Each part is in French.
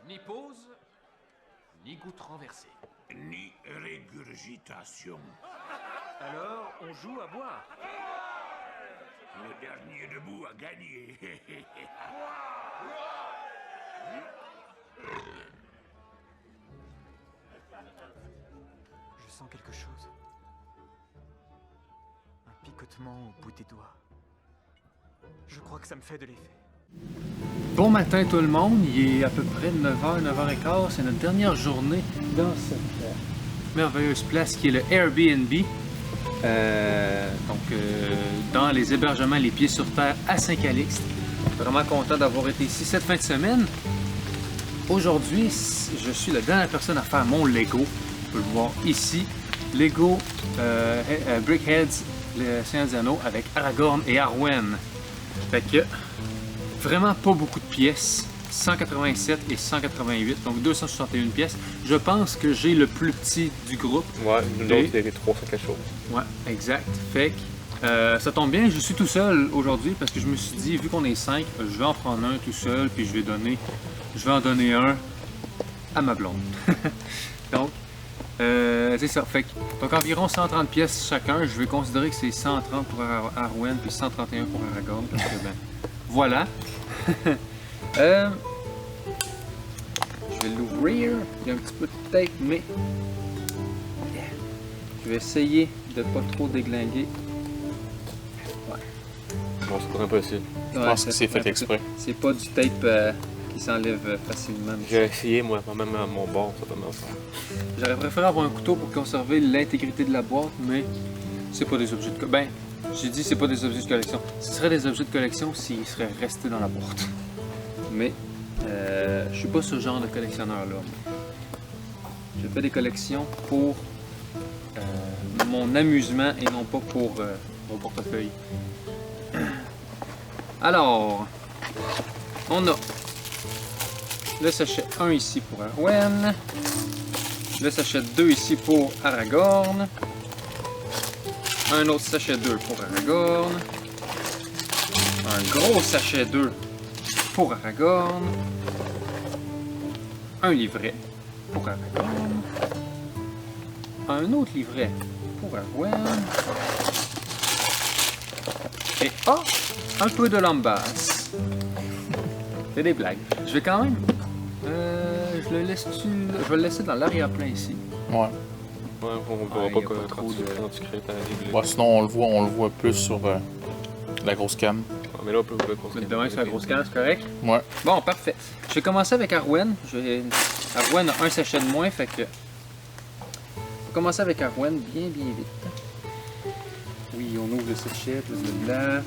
Ni pause, ni goutte renversée. Ni régurgitation. Alors, on joue à boire. Le dernier debout a gagné. Je sens quelque chose. Un picotement au bout des doigts. Je crois que ça me fait de l'effet. Bon matin tout le monde, il est à peu près 9h, 9h15, c'est notre dernière journée dans cette merveilleuse place qui est le Airbnb. Dans les hébergements Les Pieds sur Terre à Saint-Calixte. Vraiment content d'avoir été ici cette fin de semaine. Aujourd'hui, je suis la dernière personne à faire mon Lego. On peut le voir ici. Lego Brickheads, le Seigneur des Anneaux avec Aragorn et Arwen. Fait que vraiment pas beaucoup de pièces. 187 et 188, donc 261 pièces. Je pense que j'ai le plus petit du groupe. Ouais, l'autre il y avait 300 quelque chose. Ouais, exact. Fait que ça tombe bien, je suis tout seul aujourd'hui parce que je me suis dit, vu qu'on est 5, je vais en prendre un tout seul, puis je vais en donner un à ma blonde. Donc, c'est ça. Fait que, donc environ 130 pièces chacun. Je vais considérer que c'est 130 pour Arwen, puis 131 pour Aragorn, parce que ben, voilà. Je vais l'ouvrir. Il y a un petit peu de tape, mais je vais essayer de pas trop déglinguer. Ouais. Bon, c'est pas impossible. Je pense que c'est fait exprès. C'est pas du tape qui s'enlève facilement. J'ai essayé, moi, même à mon bord, ça peut faire. J'aurais préféré avoir un couteau pour conserver l'intégrité de la boîte, mais c'est pas des objets de collection. Ben, j'ai dit c'est pas des objets de collection. Ce serait des objets de collection s'ils seraient restés dans la boîte. Mais je suis pas ce genre de collectionneur-là. Je fais des collections pour mon amusement et non pas pour mon portefeuille. Alors, on a le sachet 1 ici pour Arwen, le sachet 2 ici pour Aragorn, un autre sachet 2 pour Aragorn, un gros sachet 2 pour Aragorn, un livret pour Aragorn, un autre livret pour Arwen, et un peu de lambasse. C'est des blagues. Je vais quand même... je le laisser dans l'arrière-plan ici. Ouais. Ouais, on ne verra pas quand tu crées ta bibliothèque. Ouais, sinon on le voit plus sur la grosse cam. Ouais, mais là, on peut le Demain, sur la grosse cam, c'est correct? Ouais. Bon, parfait. Je vais commencer avec Arwen. Arwen a un sachet de moins, fait que... On va commencer avec Arwen bien vite. Oui, on ouvre le sachet, blablabla.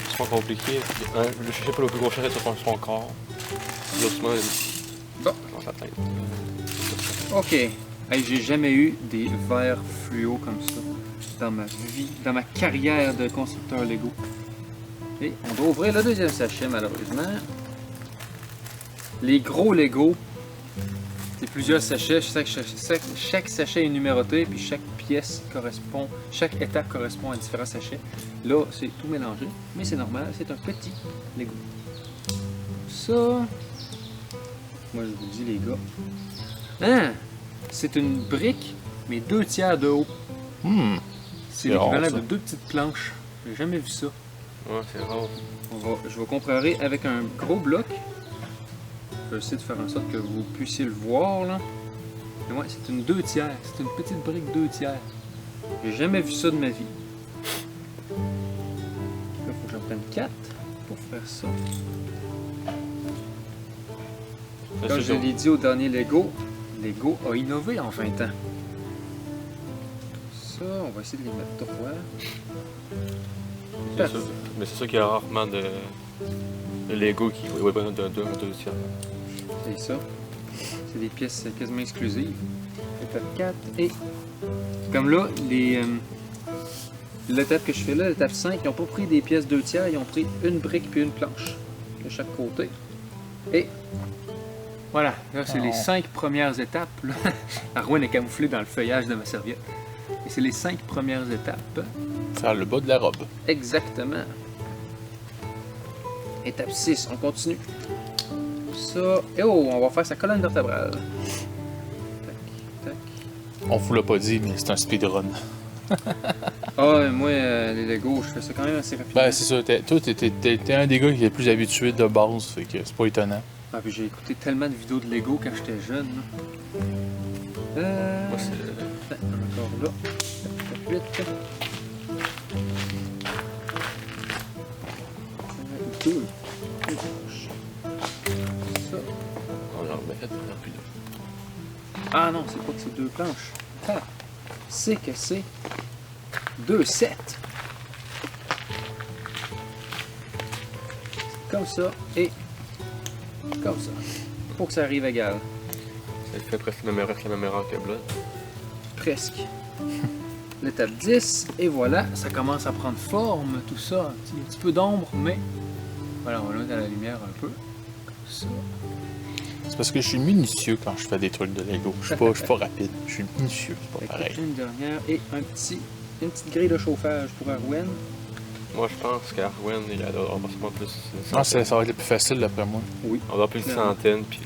C'est pas compliqué. Le sachet pas le plus gros sachet sur son corps. L'autre, bon. dans sa tête. OK. Hey, j'ai jamais eu des verres fluo comme ça dans ma vie, dans ma carrière de constructeur Lego. Et on doit ouvrir le deuxième sachet, malheureusement. Les gros Lego, c'est plusieurs sachets. Chaque sachet est numéroté, puis chaque étape correspond à différents sachets. Là, c'est tout mélangé, mais c'est normal, c'est un petit Lego. Ça, moi je vous dis les gars, hein, c'est une brique, mais 2 tiers de haut. C'est l'équivalent de 2 petites planches. J'ai jamais vu ça. Ouais, c'est rare. Je vais comparer avec un gros bloc. Je vais essayer de faire en sorte que vous puissiez le voir là. Mais ouais, c'est une 2 tiers. C'est une petite brique 2 tiers. J'ai jamais vu ça de ma vie. Là, il faut que j'en prenne 4 pour faire ça. Comme je l'ai dit au dernier Lego, Lego a innové en 20 ans. Ça, on va essayer de les mettre droit. Mais c'est sûr qu'il y a rarement de Lego qui va pas d'un 2 tiers. C'est ça. C'est des pièces quasiment exclusives. Étape 4 et... Comme là, l'étape que je fais là, l'étape 5, ils n'ont pas pris des pièces 2 tiers, ils ont pris une brique puis une planche de chaque côté. Et voilà, là c'est les 5 premières étapes. Arwen est camouflé dans le feuillage de ma serviette. Et c'est les 5 premières étapes. Faire le bas de la robe. Exactement. Étape 6, on continue. ça. Et oh, on va faire sa colonne vertébrale. Tac, tac. On vous l'a pas dit, mais c'est un speedrun. Ah, moi, les Lego, je fais ça quand même assez rapidement. Ben, c'est ça. Toi, t'es un des gars qui est le plus habitué de base, fait que c'est pas étonnant. Ah, puis j'ai écouté tellement de vidéos de Lego quand j'étais jeune. Là. Moi, c'est. Encore là. Tac, 8. Deux. Ça. On en remet plus de. Ah non, c'est pas que c'est deux planches. Ah, c'est que c'est 2 sets. Comme ça et comme ça. Pour que ça arrive égal. Ça fait presque la même erreur que Blood. Presque. L'étape 10, et voilà, ça commence à prendre forme, tout ça. Un petit peu d'ombre, mais voilà, on va le mettre à la lumière un peu. Comme ça. C'est parce que je suis minutieux quand je fais des trucs de Lego. Je suis pas rapide. Je suis minutieux, c'est pas pareil. Une dernière et une petite grille de chauffage pour Arwen. Moi, je pense qu'Arwen, il adore forcément plus. Non, ça va être le plus facile d'après moi. Oui. On va plus une centaine, puis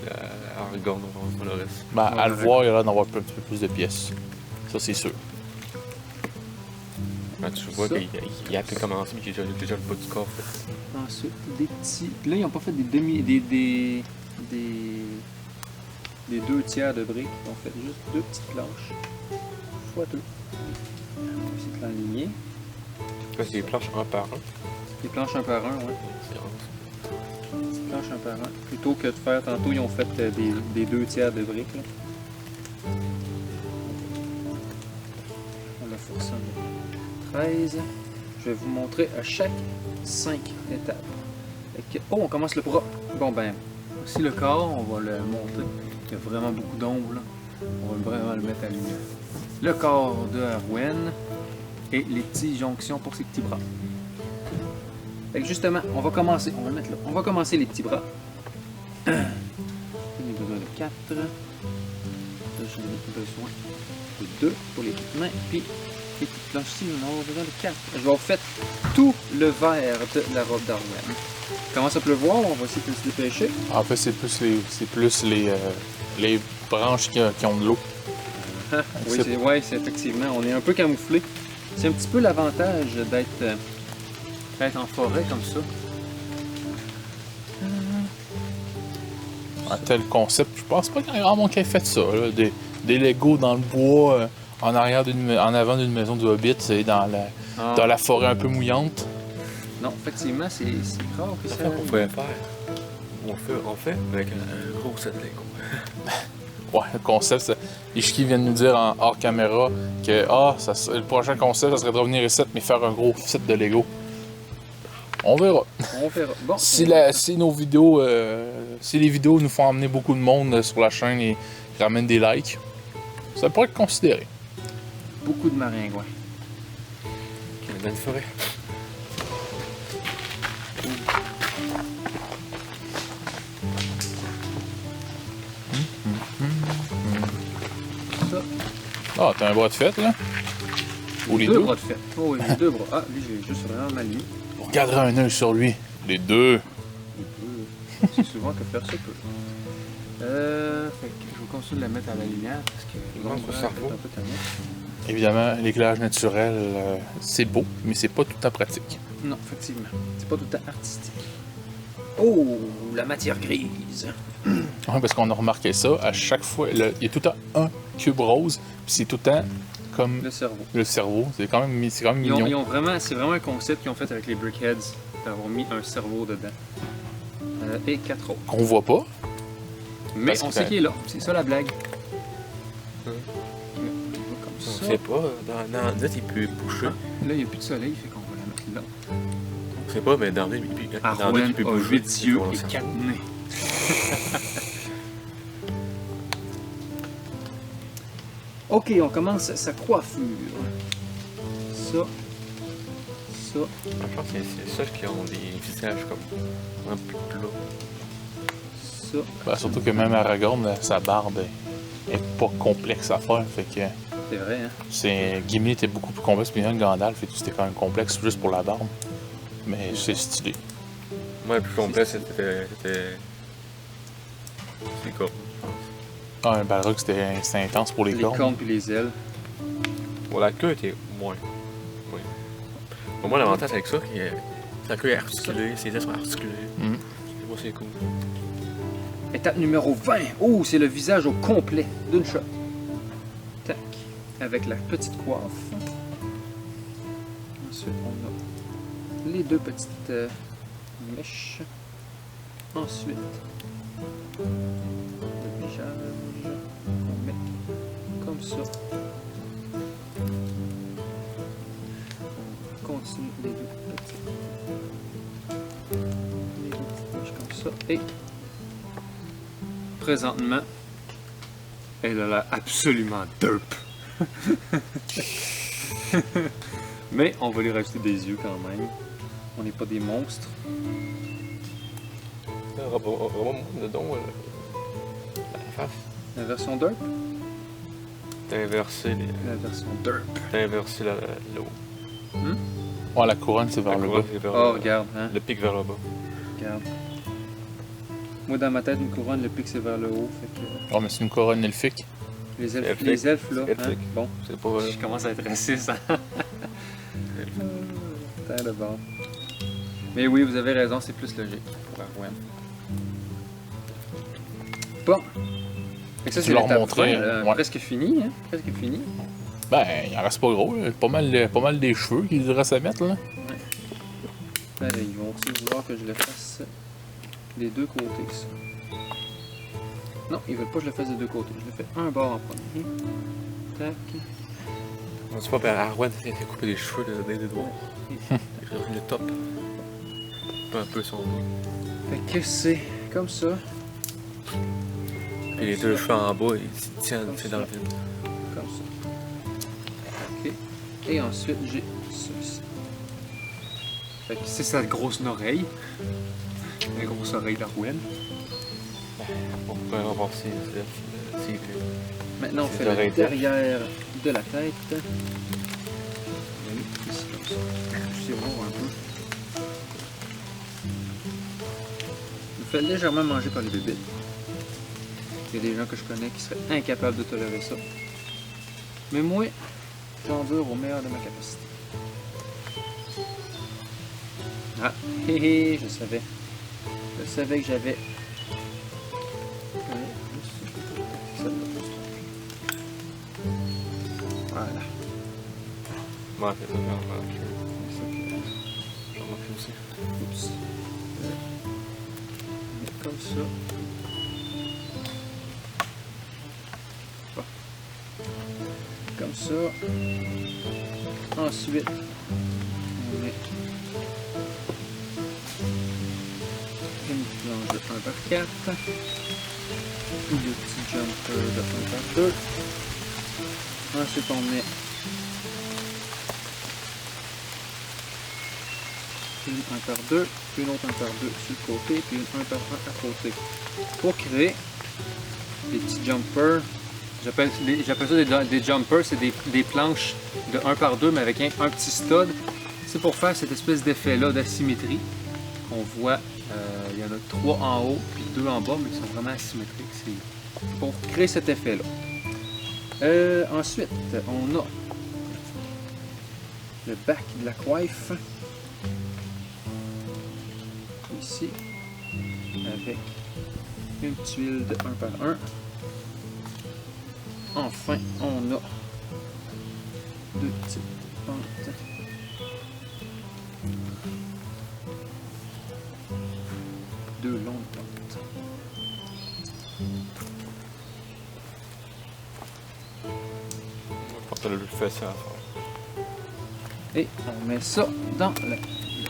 Aragorn, on va le reste. Ben, à le voir, il y a l'air d'avoir un petit peu plus de pièces. Ça, c'est sûr. Ah, tu vois Ça. qu'il a pu commencer, mais il a déjà le bas du corps fait. Ensuite, des petits. Là, ils n'ont pas fait des demi. Des 2 tiers de briques. Ils ont fait juste 2 petites planches. Fois 2. C'est l'enligné. Là, c'est des planches un par un. Des planches un par un, ouais. C'est rare. Des planches un par un. Plutôt que de faire tantôt, ils ont fait des 2 tiers de briques. Là. On a fait ça. 13. Je vais vous montrer à chaque 5 étapes. Fait que- oh, on commence le bras. Bon ben, aussi le corps, on va le monter. Il y a vraiment beaucoup d'ombre là. On va vraiment le mettre à la lumière. Le corps de Arwen et les petites jonctions pour ses petits bras. Fait que justement, on va commencer. On va le mettre là. On va commencer les petits bras. J'en ai besoin de 4. Là, j'en ai besoin de 2 pour les petites mains. Puis les petites planches ici, on en a besoin de 4. Je vais en fait tout le vert de la robe d'Arwen. Commence à pleuvoir, on va essayer de se dépêcher. En fait, c'est plus les branches qui ont de l'eau. Ah, oui, c'est effectivement, on est un peu camouflé. C'est un petit peu l'avantage d'être en forêt comme ça. Un tel concept, je pense pas qu'il y a grand monde qui ait fait ça. Là. Des Legos dans le bois, en avant d'une maison du Hobbit, c'est dans la forêt un peu mouillante. Non, effectivement, c'est rare que ça. C'est ça qu'on pourrait faire. On fait avec un gros set de Lego. Ouais, le concept, c'est... Ishiki vient de nous dire en hors caméra que le prochain concept, ça serait de revenir ici, mais faire un gros set de Lego. On verra. On verra. Bon, Si nos vidéos, si les vidéos nous font amener beaucoup de monde sur la chaîne et ramènent des likes, ça pourrait être considéré. beaucoup de maringouins. On est dans une forêt. Ça. Ah, t'as un bras de fête, là? Ou les deux? Bras de fête. Oh oui, les deux bras. Ah, lui, j'ai juste vraiment mal mis. On regardera un œil sur lui. Les deux. C'est souvent que faire ça peut. Fait que je vais continuer de la mettre à la lumière parce que l'ombre au est cerveau. un peu tannée. Évidemment, l'éclairage naturel, c'est beau, mais c'est pas tout à pratique. Non, effectivement. C'est pas tout le temps artistique. Oh, la matière grise. Ouais, parce qu'on a remarqué ça, à chaque fois, il y a tout le temps un cube rose, puis c'est tout le temps comme Le cerveau. le cerveau. C'est quand même Ils mignon. ont vraiment, c'est vraiment un concept qu'ils ont fait avec les Brickheads, d'avoir mis un cerveau dedans. Et 4 autres. Qu'on voit pas. Mais Parce on que sait qu'il est là, c'est ça la blague. Hum. On va comme On ça. sait pas, dans le net il peut boucher. Là, il n'y a plus de soleil, fait qu'on va la mettre là. On sait pas, mais dans le net Arwen il peut a bouger. 8 yeux On le et sait. 4 nez. Ok, on commence sa coiffure. Ça. Ça. Je pense que c'est ça qui ont des visages comme un peu plats. Ça. Ben, surtout que même Aragorn, sa barbe est pas complexe à faire. Fait que C'est vrai, hein? Gimli était beaucoup plus complexe, puis même Gandalf, et tout c'était quand même complexe juste pour la barbe. Mais c'est stylé. Moi, le plus complet, c'était C'est quoi? Ah, un Balrog, c'était intense pour les Les cornes. cornes puis les ailes. Bon, la queue était moins. Oui. Au moins, l'avantage avec ça, c'est que sa queue est articulée, ses ailes sont articulées. Mhm. Moi, c'est cool. Étape numéro 20. Oh, c'est le visage au complet d'une shot. Tac. Avec la petite coiffe. Ensuite, on a les deux petites mèches. Ensuite, le visage. On met comme ça. On continue les deux petites mèches comme ça. Et présentement, elle a l'air absolument derp. Mais on va lui rajouter des yeux quand même. On n'est pas des monstres. Vraiment, dedans, la face. La version derp? T'as inversé les. La version derp. T'as inversé le haut. Ouais, la couronne, c'est vers La le bas. couronne, c'est vers Oh, le- regarde, hein. Le pic vers le bas. Regarde. Moi, dans ma tête, une couronne, le pic, c'est vers le haut. Fait que Oh, mais c'est une couronne elfique. les elfes, Elfique. les elfes là. Elfique. Hein? Bon, C'est pas. je commence à être raciste. Hein? Putain de bon. Mais oui, vous avez raison, c'est plus logique pour Arwen. Bon. Fait que ça, Tu c'est leur l'étape montrais, 20, là. ouais. Presque fini, hein? Presque fini. Ben, il en reste pas gros, là. Pas mal des cheveux qu'il reste à mettre, là. Ben, ils vont aussi vouloir que je le fasse des deux côtés, ça. Non, ils veulent pas que je le fasse des deux côtés. Je le fais un bord en premier. Tac. On dit pas, ben Arwen, il a coupé les cheveux des deux doigts. Le top. Pas un peu son. Fait que c'est comme ça. Et les deux cheveux en bas, ils se tiennent c'est dans le vide. Comme ça. Ok. Et ensuite, j'ai ceci. Fait que c'est sa grosse oreille. La grosse oreille d'Arwen. On peut avoir ses yeux. Maintenant, on Ses fait le oreilles derrière de la tête. On va aller ici comme ça. Je sais voir un peu. Il me fait légèrement manger par les bébés. Il y a des gens que je connais qui seraient incapables de tolérer ça. Mais moi, j'endure au meilleur de ma capacité. Ah, hé hé, je savais. Je savais que j'avais. Voilà. Ouais, c'est ça, j'ai remarqué. J'ai remarqué aussi. Oups. Mettre comme ça. Bon. Comme ça. Ensuite, on met une planche de 1 par 4. Deux petits jumpers de 1 par 2. Ensuite, on met une 1 par 2, une autre 1 par 2 sur le côté, puis une 1 par 1 à côté. Pour créer des petits jumpers, j'appelle ça des jumpers, c'est des planches de 1 par 2, mais avec un petit stud. C'est pour faire cette espèce d'effet-là d'asymétrie. On voit, il y en a 3 en haut, puis 2 en bas, mais ils sont vraiment asymétriques. C'est pour créer cet effet-là. Ensuite, on a le bac de la coiffe. Ici, avec une tuile de 1 par 1. Enfin, on a deux petites pentes. Deux longues pentes. Je pense que le fait ça à faire. Et on met ça dans le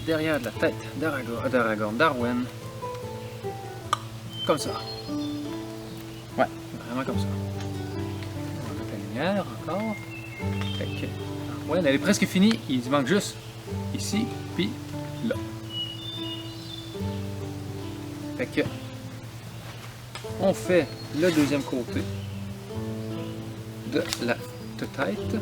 derrière de la tête d'Aragorn, d'Arwen. Comme ça. Ouais, vraiment comme ça. On va mettre la lumière encore. Fait que Arwen, elle est presque finie. Il manque juste ici, puis là. Fait que on fait le deuxième côté de la tête.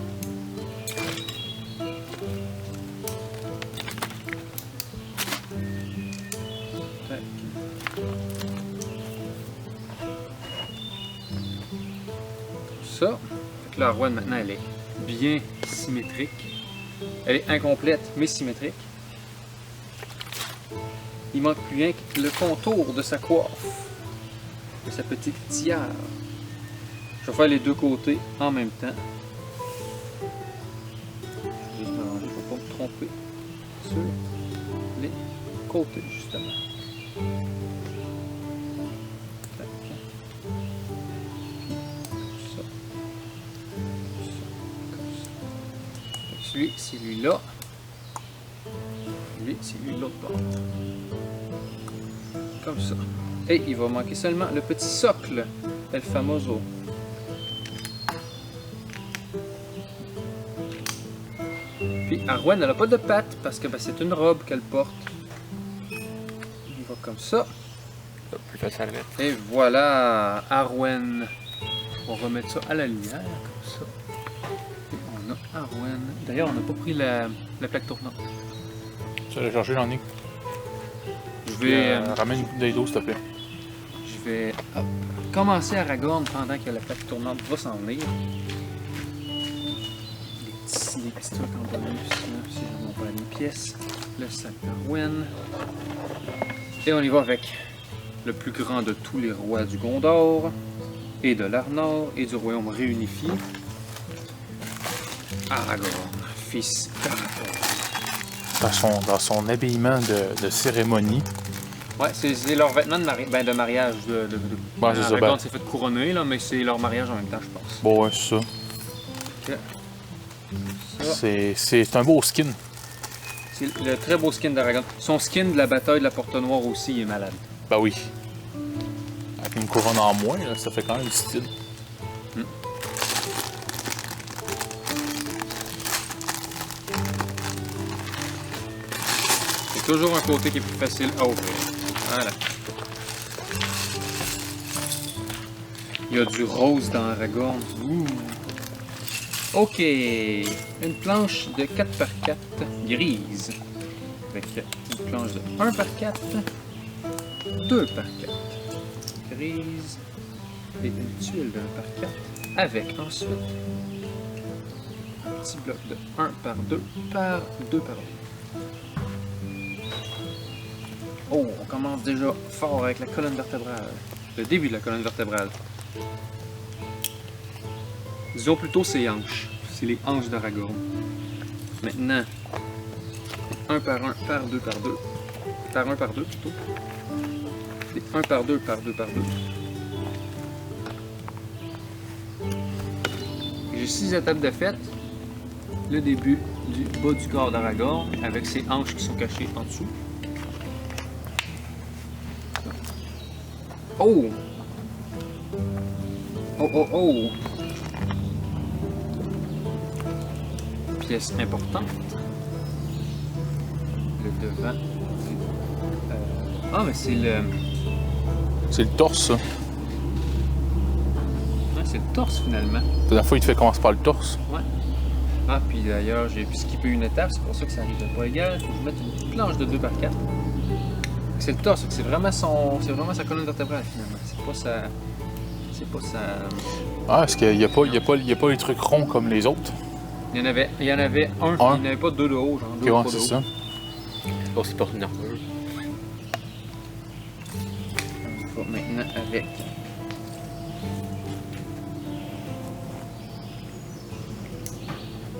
ça. Fait que là, Arwen, maintenant, elle est bien symétrique. Elle est incomplète, mais symétrique. Il manque plus rien que le contour de sa coiffe. De sa petite tiare. Je vais faire les deux côtés en même temps. Je vais m'arranger pour ne pas me tromper sur les côtés, justement. Tac. Puis ça. Celui, c'est lui-là. Lui, c'est lui de l'autre bord. Comme ça. Et il va manquer seulement le petit socle. El famoso. Puis Arwen, elle n'a pas de pattes parce que c'est une robe qu'elle porte. Il va comme ça. Plus facile à mettre. Et voilà, Arwen. On va remettre ça à la lumière, comme ça. Et on a Arwen. D'ailleurs, on n'a pas pris la plaque tournante. Tu vas aller chercher, Jean-Nic. Je vais, Ramène une bouteille d'eau, s'il te plaît. je vais commencer Aragorn pendant que la plaque tournante va s'en venir. Les petits trucs en bonus, là, si je ne pas les pièces. Le sac d'Arwen. Et on y va avec le plus grand de tous les rois du Gondor, et de l'Arnor, et du royaume réunifié. Aragorn, fils d'Arathorn. Dans son habillement de cérémonie. Ouais, c'est leur vêtement de mariage. Ouais, c'est ça. Aragorn s'est fait couronner, là, mais c'est leur mariage en même temps, je pense. Bon, ouais, c'est ça. Ok. C'est un beau skin. C'est le très beau skin d'Aragorn. Son skin de la bataille de la Porte Noire aussi il est malade. Ben oui. Avec une couronne en moins, là, ça fait quand même du style. C'est toujours un côté qui est plus facile à ouvrir. Voilà. Il y a du rose dans Aragorn. Ouh. Ok. Une planche de 4x4 grise. Avec une planche de 1x4. 2x4 grise. Et une tuile de 1x4. Avec ensuite un petit bloc de 1x2 par 2x2. Oh, on commence déjà fort avec la colonne vertébrale. Le début de la colonne vertébrale. Disons plutôt ses hanches. C'est les hanches d'Aragorn. Maintenant, 1 par 1 par 2 par 2. Par 1 par 2 plutôt. Et 1 par 2 par 2 par 2. J'ai 6 étapes de fête. Le début du bas du corps d'Aragorn avec ses hanches qui sont cachées en dessous. Oh! Oh oh oh! Pièce importante. Le devant. Ah, mais c'est le... C'est le torse, ça. Ouais, c'est le torse, finalement. La dernière fois, il te fait commencer par le torse. Ouais. Ah, puis d'ailleurs, j'ai pu skipper une étape, c'est pour ça que ça arrive pas égal. Faut que je mette une petite planche de 2x4. C'est le torse, c'est vraiment sa colonne vertébrale, finalement. C'est pas sa... Ah, est-ce qu'il n'y a pas les trucs ronds comme les autres? Il y en avait un, il n'y en avait pas deux de haut, genre deux Ok, ouais, trois de c'est haut. ça. Oh, c'est pas une armure. On va maintenant avec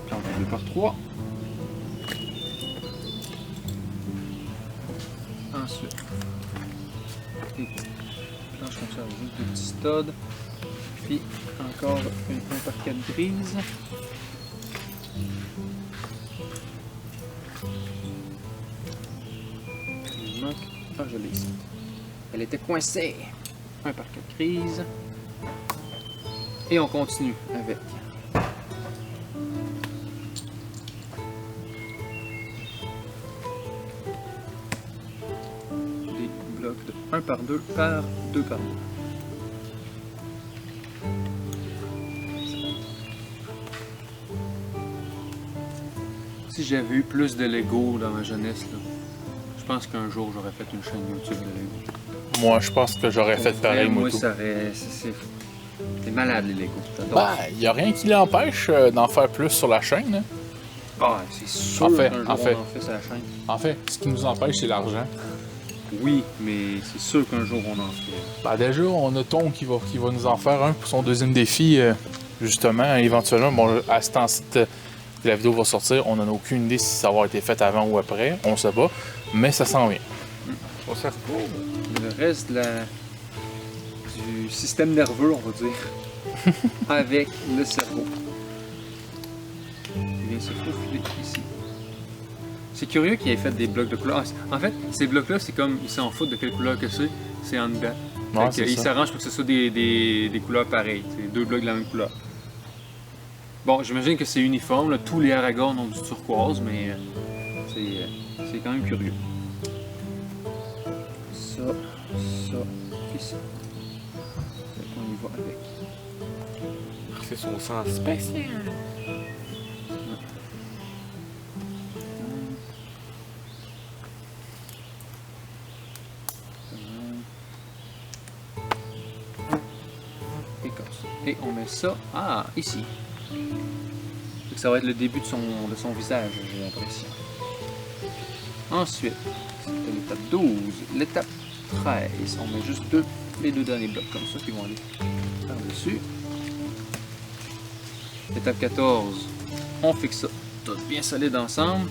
planche de 2x3. Ensuite, des planches comme ça, juste des petits studs. Puis encore une 1x4 grise. Il manque. Ah, je l'ai ici. Elle était coincée. 1 par 4 grises. Et on continue avec des blocs de 1 par 2 par 2 par 2. Si j'avais eu plus de Lego dans ma jeunesse, là, je pense qu'un jour j'aurais fait une chaîne YouTube de Lego. Moi, je pense que j'aurais fait pareil, moi, tout. Ça aurait. T'es malade, les Lego. T'adores. Ben, il n'y a rien qui l'empêche d'en faire plus sur la chaîne. Hein. Ah, c'est sûr En fait, qu'un jour en fait. on en fait sur la chaîne. En fait, ce qui nous empêche, c'est l'argent. Oui, mais c'est sûr qu'un jour on en fait. Ben, déjà, on a Tom qui va nous en faire un pour son deuxième défi. Justement, éventuellement, bon, à ce temps-ci que la vidéo va sortir, on n'en a aucune idée si ça va avoir été fait avant ou après. On sait pas. Mais ça s'en vient. On se retrouve. Le reste du système nerveux, on va dire, avec le cerveau. Il vient se faufiler ici. C'est curieux qu'il ait fait des blocs de couleurs. En fait, ces blocs-là, c'est comme, ils s'en foutent de quelle couleur que c'est en dedans. Ouais, c'est Il ça. s'arrange pour que ce soit des couleurs pareilles. C'est deux blocs de la même couleur. Bon, j'imagine que c'est uniforme. Là. Tous les Aragorn ont du turquoise, mais c'est quand même curieux. Ça, et ça. On y va avec. C'est son sens spécial. Et comme ça. Et on met ça, ici. Fait que ça va être le début de son visage, j'ai l'impression. Ensuite, c'était l'étape 12. L'étape 13, on met juste les deux derniers blocs comme ça qui vont aller par-dessus. L'étape 14, on fixe ça tout bien solide ensemble.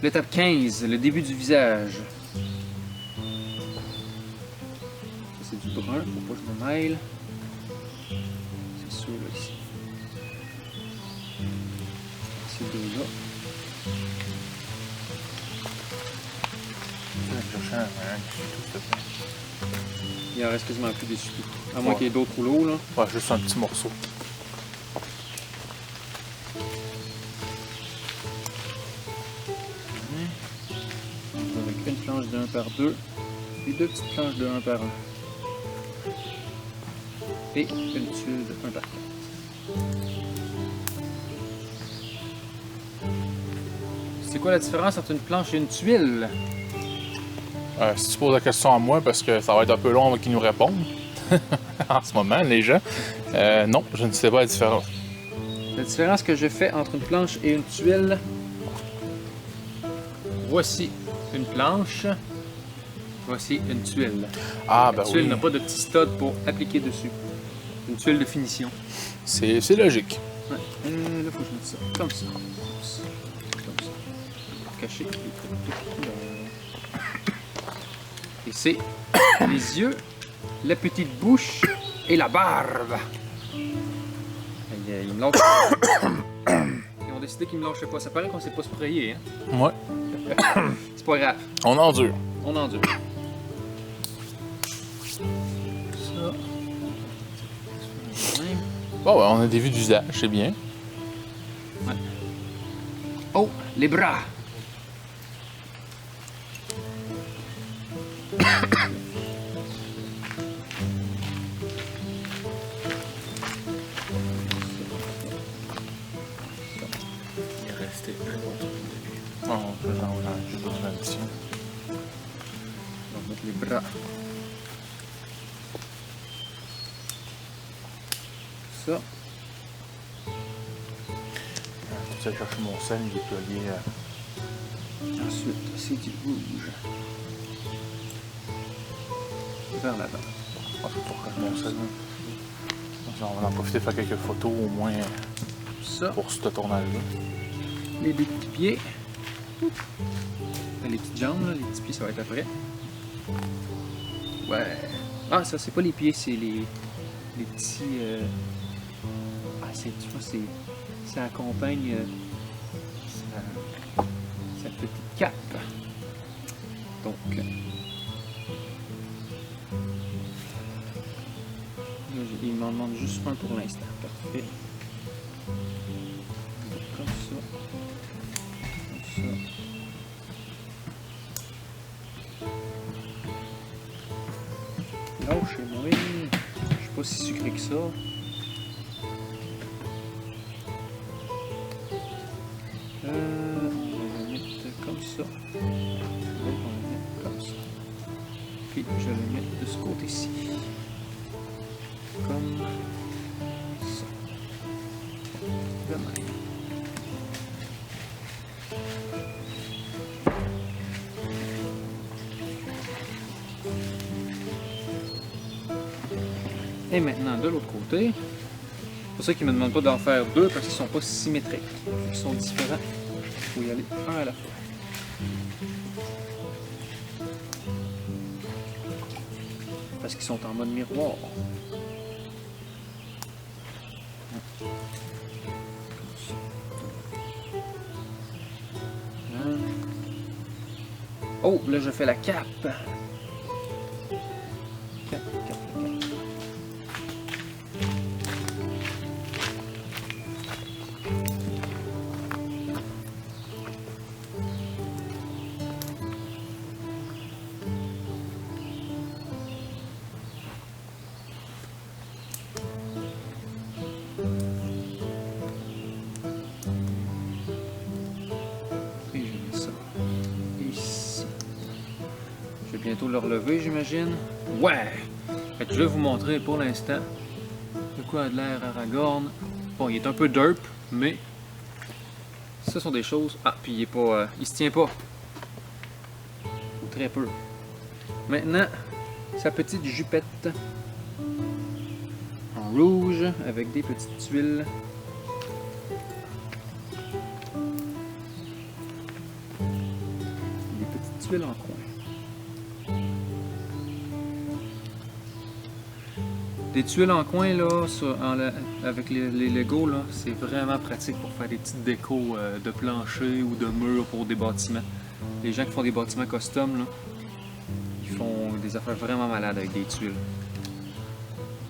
L'étape 15, le début du visage. Ça c'est du brun, faut pas que je me mêle. C'est sûr là ici. Ces deux-là. Il en reste quasiment plus dessus. À moins qu'il y ait d'autres rouleaux là. Ouais, juste un petit morceau. Avec une planche de 1 par 2 et deux petites planches de 1 par 1. Et une tuile de 1 par 4. C'est quoi la différence entre une planche et une tuile? Si tu poses la question à moi, parce que ça va être un peu long avant qu'ils nous répondent, en ce moment, les gens, non, je ne sais pas la différence. La différence que je fais entre une planche et une tuile, voici une planche, voici une tuile. Ah, La ben tuile oui, n'a pas de petit stud pour appliquer dessus. Une tuile de finition. c'est logique. Ouais. Là, faut que je mette ça comme ça. Comme ça. Comme ça. Pour cacher les petites couleurs. Et c'est les yeux, la petite bouche et la barbe. Il me lâche pas. Ils ont décidé qu'ils me lâchaient pas. Ça paraît qu'on s'est pas sprayé. Hein? Ouais, C'est pas grave. on endure. On endure. Ça. Bon, ouais, on a des vues du visage, c'est bien. Oh, les bras. Il est resté un autre début. Oh, on peut j'ai d'autres additions. On va mettre les bras. Ça. Je vais chercher mon sel, il est plugué. Ensuite, c'est du rouge. Vers l'avant. Je vais chercher mon sel. On va en profiter pour faire quelques photos, au moins, Ça. pour ce tournage-là. Les deux petits pieds. Les petites jambes, là. Les petits pieds, ça va être après. Ouais. Ah, ça, c'est pas les pieds, c'est les petits. Ah, c'est. Tu vois, ça accompagne sa petite cape. Donc. Là, il m'en demande juste un pour l'instant. Parfait. Comme ça. Comme ça. Lâchez-moi. Je suis pas si sucré que ça. On va le mettre comme ça. L'autre, on va le mettre comme ça. Puis je vais le mettre de ce côté-ci. comme ça. De même. Et maintenant, de l'autre côté, c'est pour ça qu'ils ne me demandent pas d'en faire deux parce qu'ils ne sont pas symétriques. Ils sont différents. Il faut y aller un à la fois. Parce qu'ils sont en mode miroir. Oh, là je fais la cape. Cape. Et je mets ça ici. Je vais bientôt le relever, j'imagine. Ouais! Fait que je vais vous montrer pour l'instant de quoi a de l'air Aragorn. Bon, il est un peu derp, mais ce sont des choses. Ah, puis il est pas, il se tient pas. Ou très peu. Maintenant, sa petite jupette en rouge avec des petites tuiles. Des petites tuiles en coin. Des tuiles en coin là, avec les Lego là, c'est vraiment pratique pour faire des petites décos de plancher ou de murs pour des bâtiments. Les gens qui font des bâtiments custom là, ils font des affaires vraiment malades avec des tuiles.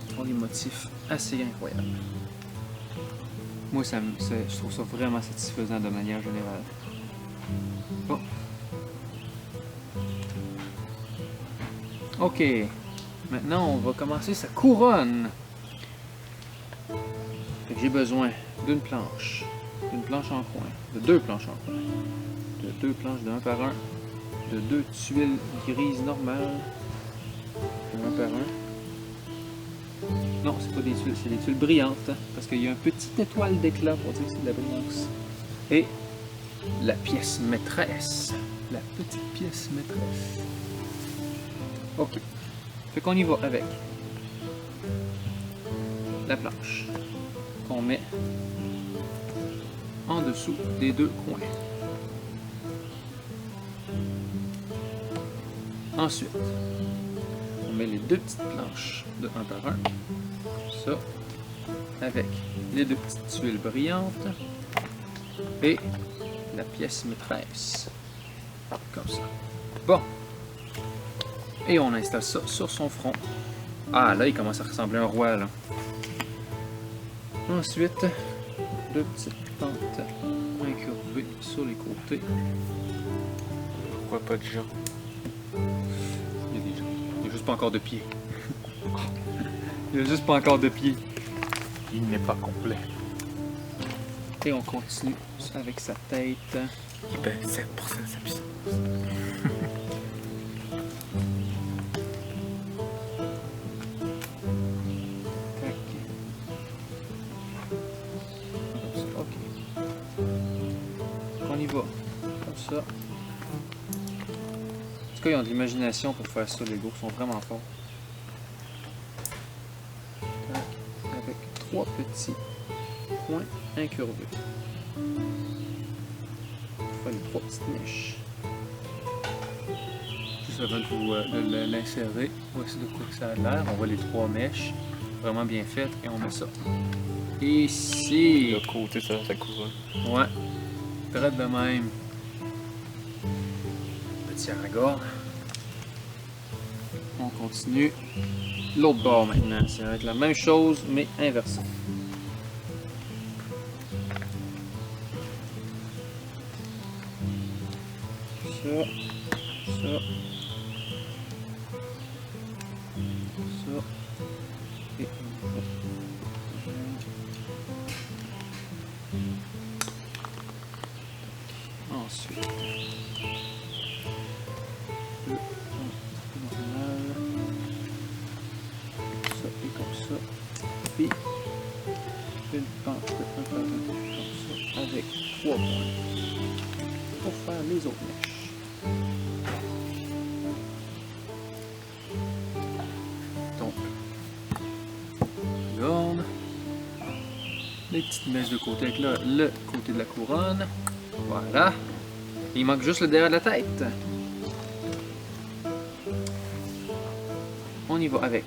Ils font des motifs assez incroyables. Moi, je trouve ça vraiment satisfaisant de manière générale. Bon. Ok. Maintenant, on va commencer sa couronne. Fait que j'ai besoin d'une planche en coin, de deux planches en coin, de deux planches de 1 par 1, de deux tuiles grises normales, de 1 par 1. Non, c'est pas des tuiles, c'est des tuiles brillantes, hein, parce qu'il y a un petit étoile d'éclat pour dire que c'est de la brillance. Et la pièce maîtresse. La petite pièce maîtresse. Ok. Fait qu'on y va avec la planche qu'on met en dessous des deux coins. Ensuite, on met les deux petites planches de 1 par 1. Ça, avec les deux petites tuiles brillantes et la pièce maîtresse. Comme ça. Bon. Et on installe ça sur son front. Ah, là, il commence à ressembler à un roi, là. Ensuite, deux petites pentes incurvées sur les côtés. Pourquoi pas de gens? Il y a des gens. Il n'y a juste pas encore de pieds. Il n'y a juste pas encore de pieds. Il n'est pas complet. Et on continue avec sa tête. Il pèse 7% de sa puissance. Ok. On y va. Comme ça. En tout cas, ils ont de l'imagination pour faire ça, les Lego. Ils sont vraiment forts. Avec 3 petits points incurvés. On va faire les 3 petites mèches. Juste avant de l'insérer, voici de quoi que ça a l'air. On voit les 3 mèches vraiment bien faites et on met ça ici. De l'autre côté, ça couronne. Ouais, très de même. Petit Aragorn. On continue. L'autre bord maintenant. Ça va être la même chose, mais inversée. Ça. Ça. Ça. Et ensuite, le normal, ça et comme ça. les petites mèches de côté avec là, le côté de la couronne. Voilà. Il manque juste le derrière de la tête. On y va avec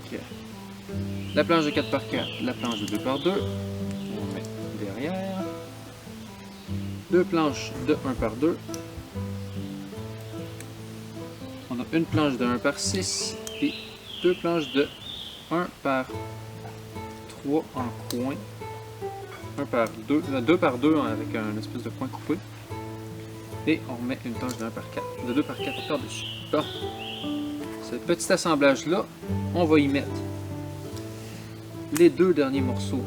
la planche de 4x4, la planche de 2x2. On met derrière. Deux planches de 1x2. On a une planche de 1x6 et deux planches de 1x3 en coin. 1x2, 2x2 avec un espèce de coin coupé. Et on met une planche de 1x4, de 2x4 par-dessus. Bon. Ce petit assemblage-là, on va y mettre les deux derniers morceaux.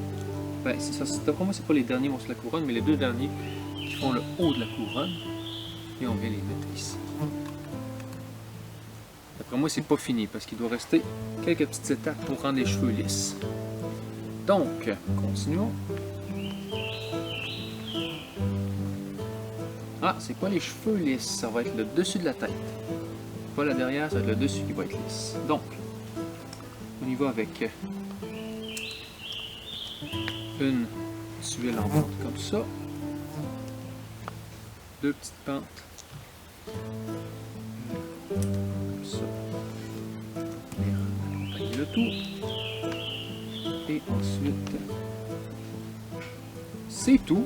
Ben, c'est ça. D'après moi, c'est pas les derniers morceaux de la couronne, mais les deux derniers qui font le haut de la couronne. Et on vient les mettre ici. D'après moi, c'est pas fini parce qu'il doit rester quelques petites étapes pour rendre les cheveux lisses. Donc, continuons. Ah, c'est quoi les cheveux lisses? Ça va être le dessus de la tête. Pas la derrière, ça va être le dessus qui va être lisse. Donc, on y va avec une tuile en pente comme ça. Deux petites pentes. Comme ça. Et on accompagne le tout. Et ensuite, c'est tout.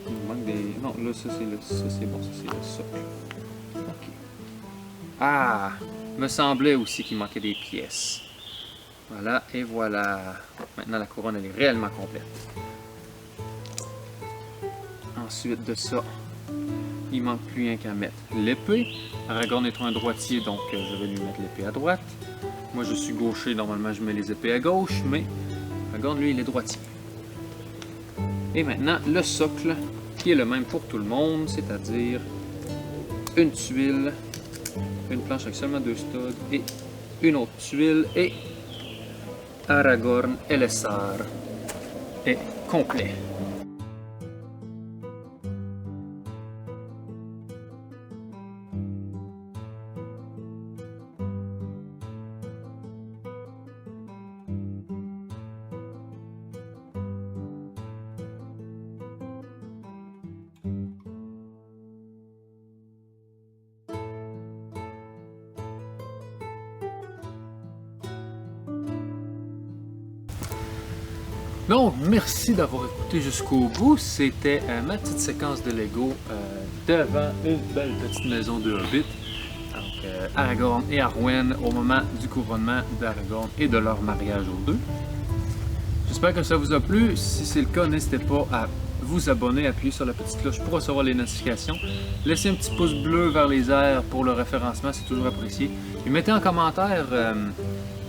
Il manque des... Non, là, ça c'est le... Ça c'est bon, ça c'est le socle. Ok. Ah! Me semblait aussi qu'il manquait des pièces. Voilà, et voilà. Maintenant, la couronne, elle est réellement complète. Ensuite de ça, il manque plus rien qu'à mettre l'épée. Aragorn étant un droitier, donc je vais lui mettre l'épée à droite. Moi, je suis gaucher, normalement, je mets les épées à gauche, mais Aragorn, lui, il est droitier. Et maintenant, le socle, qui est le même pour tout le monde, c'est-à-dire une tuile, une planche avec seulement deux studs et une autre tuile, et Aragorn Elessar est complet. Donc, merci d'avoir écouté jusqu'au bout. C'était ma petite séquence de Lego devant une belle petite maison de Hobbit. Donc, Aragorn et Arwen au moment du couronnement d'Aragorn et de leur mariage aux deux. J'espère que ça vous a plu. Si c'est le cas, n'hésitez pas à vous abonner, appuyer sur la petite cloche pour recevoir les notifications. Laissez un petit pouce bleu vers les airs pour le référencement, c'est toujours apprécié. Et mettez en commentaire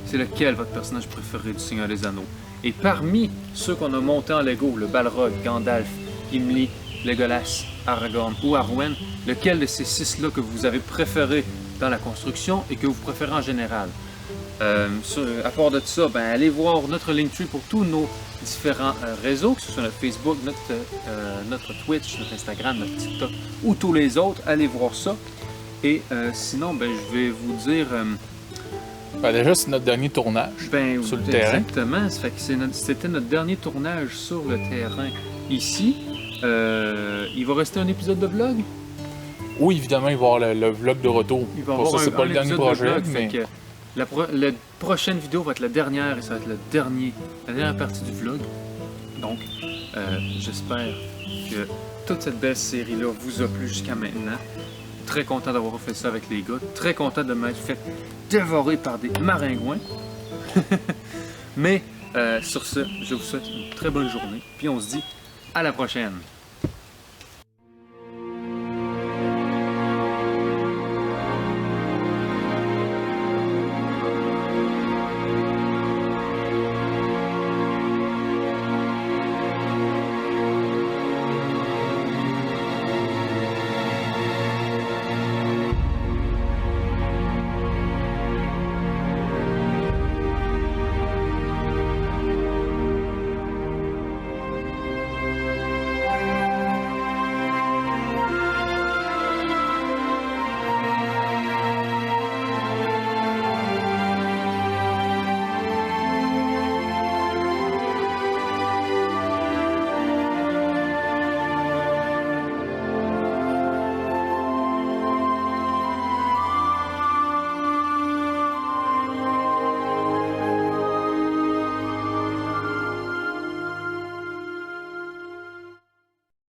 c'est lequel votre personnage préféré du Seigneur des Anneaux. Et parmi ceux qu'on a montés en Lego, le Balrog, Gandalf, Gimli, Legolas, Aragorn ou Arwen, lequel de ces six-là que vous avez préféré dans la construction et que vous préférez en général? À part de ça, ben, allez voir notre Linktree pour tous nos différents réseaux, que ce soit notre Facebook, notre Twitch, notre Instagram, notre TikTok ou tous les autres. Allez voir ça. Et sinon, ben, je vais vous dire... Ben déjà, c'est notre dernier tournage sur le terrain. Exactement. Ça fait que c'était notre dernier tournage sur le terrain ici. Il va rester un épisode de vlog? Oui, évidemment, il va y avoir le vlog de retour. Pour ça, c'est pas le dernier projet. Vlog, mais... La prochaine vidéo va être la dernière et ça va être la dernière partie du vlog. Donc, j'espère que toute cette belle série-là vous a plu jusqu'à maintenant. Très content d'avoir fait ça avec les gars. Très content de m'être fait dévorer par des maringouins. Mais sur ce, je vous souhaite une très bonne journée. Puis on se dit à la prochaine.